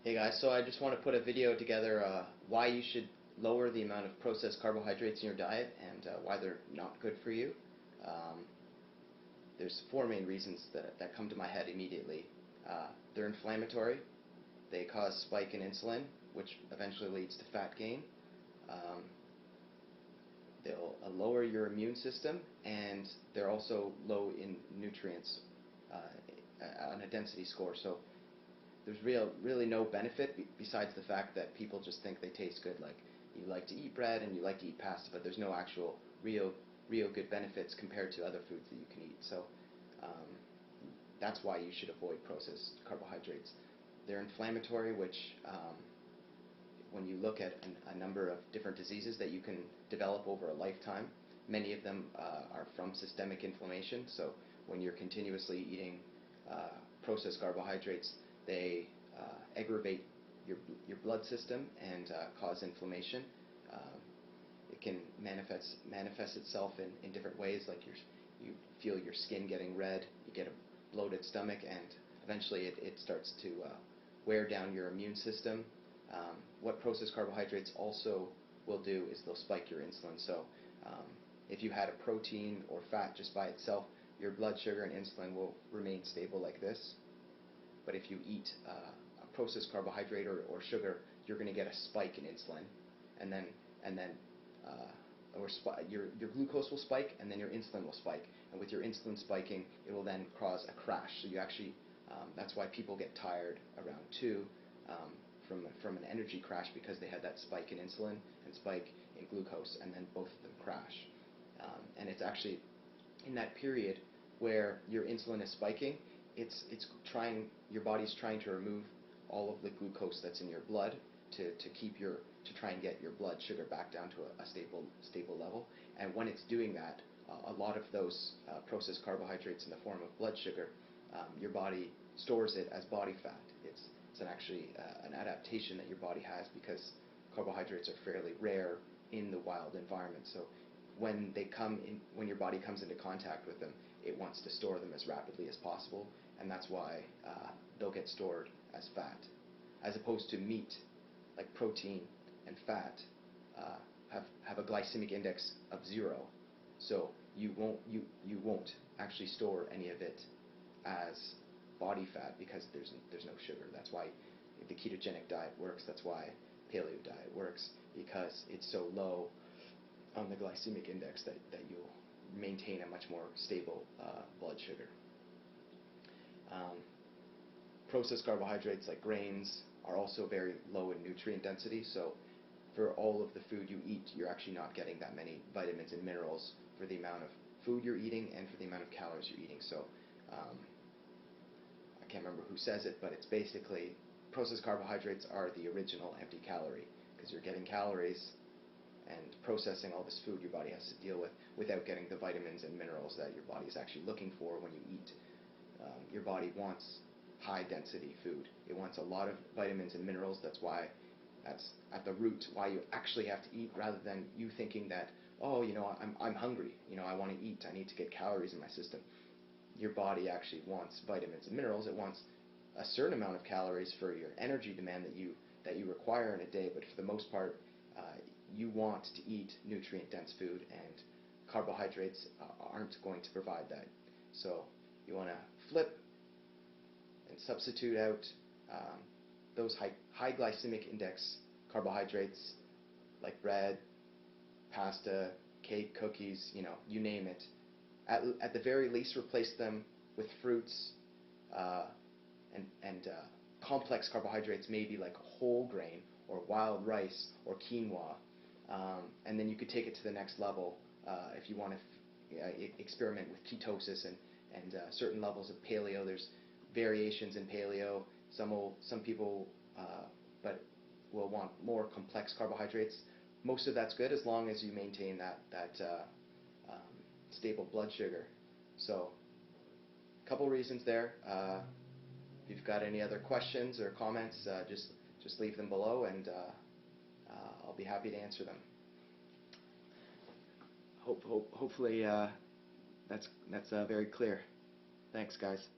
Hey guys, so I just want to put a video together why you should lower the amount of processed carbohydrates in your diet and why they're not good for you. Um, there's four main reasons that come to my head immediately. They're inflammatory, they cause spike in insulin, which eventually leads to fat gain. Um, they'll lower your immune system, and they're also low in nutrients on a density score. So there's really no benefit besides the fact that people just think they taste good. Like, you like to eat bread and you like to eat pasta, but there's no actual real good benefits compared to other foods that you can eat. So um, that's why you should avoid processed carbohydrates. They're inflammatory, which when you look at a number of different diseases that you can develop over a lifetime, many of them are from systemic inflammation. So when you're continuously eating processed carbohydrates, they aggravate your blood system and cause inflammation. Um, it can manifest itself in different ways, like you feel your skin getting red, you get a bloated stomach, and eventually it starts to wear down your immune system. What processed carbohydrates also will do is they'll spike your insulin. So if you had a protein or fat just by itself, your blood sugar and insulin will remain stable like this. But if you eat a processed carbohydrate or sugar, you're going to get a spike in insulin, and then your glucose will spike, and then your insulin will spike. And with your insulin spiking, it will then cause a crash. So you actually, that's why people get tired around 2 from an energy crash, because they had that spike in insulin and spike in glucose, and then both of them crash. And it's actually in that period where your insulin is spiking, your body's trying to remove all of the glucose that's in your blood to try and get your blood sugar back down to a stable level. And when it's doing that, a lot of those processed carbohydrates in the form of blood sugar, your body stores it as body fat. It's actually an adaptation that your body has, because carbohydrates are fairly rare in the wild environment. So when your body comes into contact with them, it wants to store them as rapidly as possible, and that's why they'll get stored as fat, as opposed to meat, like protein and fat, have a glycemic index of 0. So you won't actually store any of it as body fat, because there's no sugar. That's why the ketogenic diet works. That's why paleo diet works, because it's so low on the glycemic index that you'll maintain a much more stable blood sugar. Processed carbohydrates like grains are also very low in nutrient density, so for all of the food you eat, you're actually not getting that many vitamins and minerals for the amount of food you're eating and for the amount of calories you're eating. So I can't remember who says it, but it's basically processed carbohydrates are the original empty calorie, because you're getting calories and processing all this food your body has to deal with without getting the vitamins and minerals that your body is actually looking for when you eat. Your body wants high density food. It wants a lot of vitamins and minerals. That's at the root why you actually have to eat, rather than you thinking that, oh, I'm hungry, I want to eat, I need to get calories in my system. Your body actually wants vitamins and minerals. It wants a certain amount of calories for your energy demand that you require in a day, but for the most part, you want to eat nutrient-dense food, and carbohydrates aren't going to provide that. So you want to flip and substitute out those high glycemic index carbohydrates, like bread, pasta, cake, cookies, you name it. At the very least, replace them with fruits and complex carbohydrates, maybe like whole grain or wild rice or quinoa. And then you could take it to the next level if you want to experiment with ketosis and certain levels of paleo. There's variations in paleo. Some people but will want more complex carbohydrates. Most of that's good as long as you maintain that stable blood sugar. So a couple reasons there. If you've got any other questions or comments, just leave them below, and I'll be happy to answer them. Hopefully that's very clear. Thanks, guys.